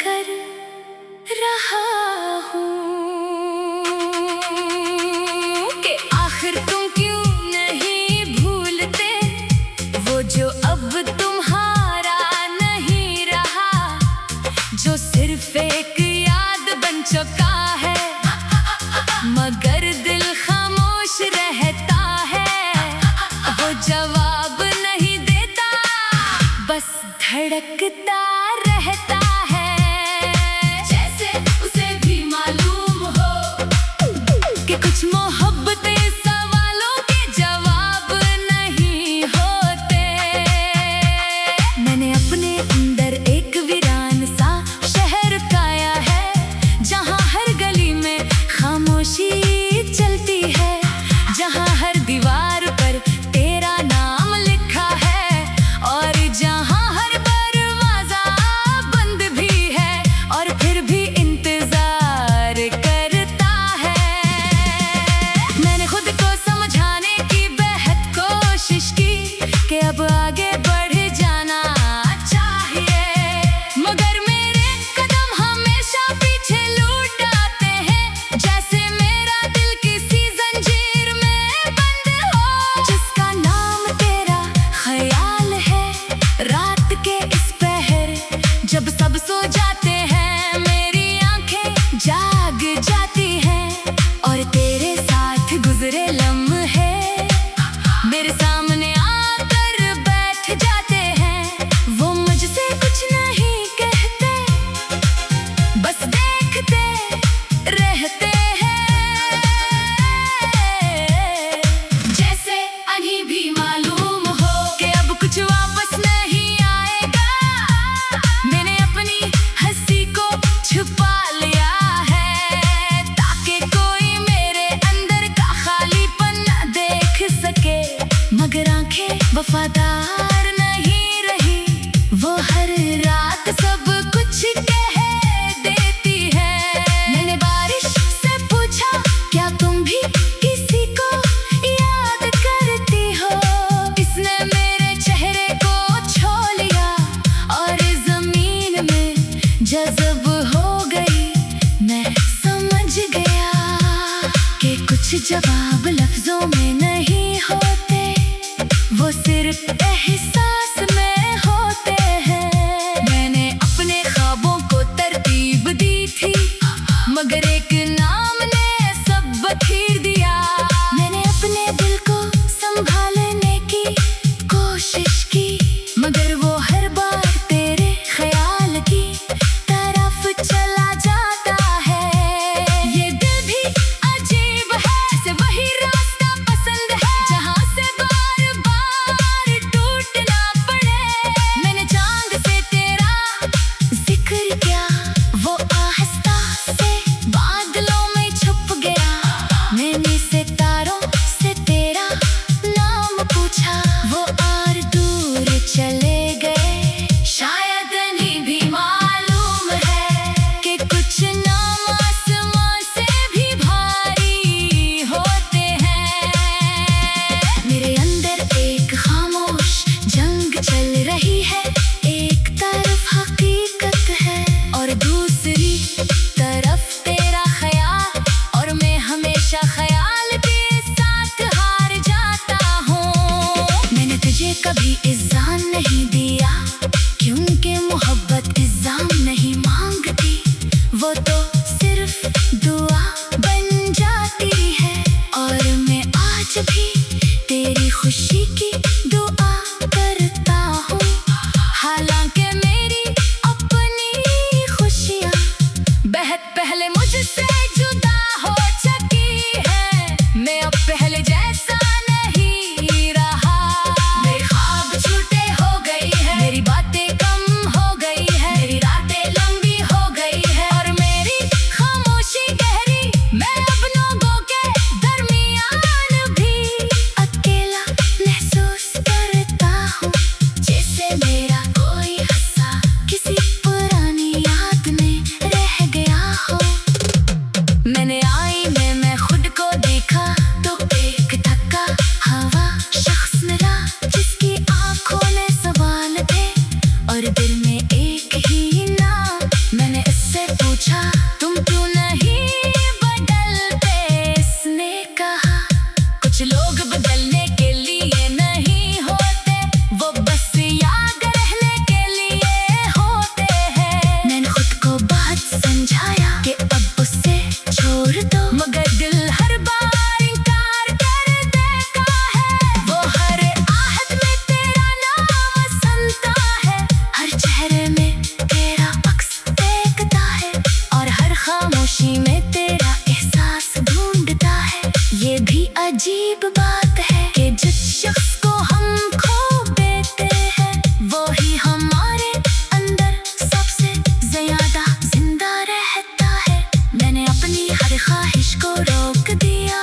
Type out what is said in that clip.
कर रहा हूँ कि आखिर तुम क्यों नहीं भूलते वो जो अब तुम्हारा नहीं रहा, जो सिर्फ एक याद बन चुका है मगर दिल खामोश रहता है। वो जवाब नहीं देता, बस धड़कता रहता है, जैसे उसे भी मालूम हो कि कुछ मोहब्बतें सवालों के जवाब नहीं होते। मैंने अपने अंदर एक वीरान सा शहर पाया है, जहाँ हर गली में खामोशी चलती है, जहाँ हर दीवार पर तेरा नाम लिखा है और जहाँ हर दरवाजा बंद भी है और फिर भी इंतजार करता है। मैंने खुद को समझाने की बेहद कोशिश की कि अब आगे बढ़ जाना चाहिए, मगर मेरे कदम हमेशा पीछे लौट आते हैं, जैसे मेरा दिल किसी जंजीर में बंद हो। जिसका नाम तेरा ख्याल है, रात के इस पहर जब सब सो जाते हैं मेरी आंखें जाग जाती हैं और तेरे साथ गुजरे लम्हे मेरे सामने आकर बैठ जाते हैं। वो मुझसे कुछ नहीं कहते, बस देखते रहते हैं, जैसे उन्हें भी मालूम हो कि अब कुछ वापस नहीं आएगा। मैंने अपनी हंसी को छुपा लिया है ताकि कोई मेरे अंदर का खालीपन न देख सके, मगर आंखें वफादार नहीं रही, वो हर रात सब कुछ कह देती है। मैंने बारिश से पूछा क्या तुम भी किसी को याद करती हो, इसने मेरे चेहरे को छू लिया और जमीन में जज़ब हो गई। मैं समझ गया कि कुछ जवाब लफ्जों में नहीं होते, वो सिर्फ एहसास में होते हैं। मैंने अपने ख्वाबों को तरतीब दी थी, मगर एक नाम ने सब बखेर दिया। मैंने अपने दिल को संभालने की कोशिश की, मगर वो हर बार तेरे ख्याल की तरफ चला जाता है। ये दिल भी अजीब है, जैसे वही रास्ता पसंद है जहाँ से बार बार टूटना पड़े। मैंने चांद से तेरा जिक्र किया, वो आहिस्ता से बादलों में छुप गया। मैंने सितारों से तेरा नाम पूछा, वो और दूर चले गए। शायद इन्हें भी मालूम है कि कुछ नाम आसमां से भी भारी होते हैं। मेरे अंदर एक खामोश जंग चल रही है, एक तरफ हकीकत है और दूसरी तरफ तेरा ख्याल, और मैं हमेशा ख्याल के साथ हार जाता हूँ। मैंने तुझे कभी इल्जाम नहीं दिया, क्योंकि मोहब्बत इल्जाम नहीं मांगती, वो तो सिर्फ दुआ बन जाती है। और मैं आज भी तेरी खुशी की दुआ करता हूँ, हालांकि मेरी अपनी खुशियाँ अजीब बात है कि जिस शख्स को हम खो देते हैं वो ही हमारे अंदर सबसे ज्यादा जिंदा रहता है। मैंने अपनी हर ख्वाहिश को रोक दिया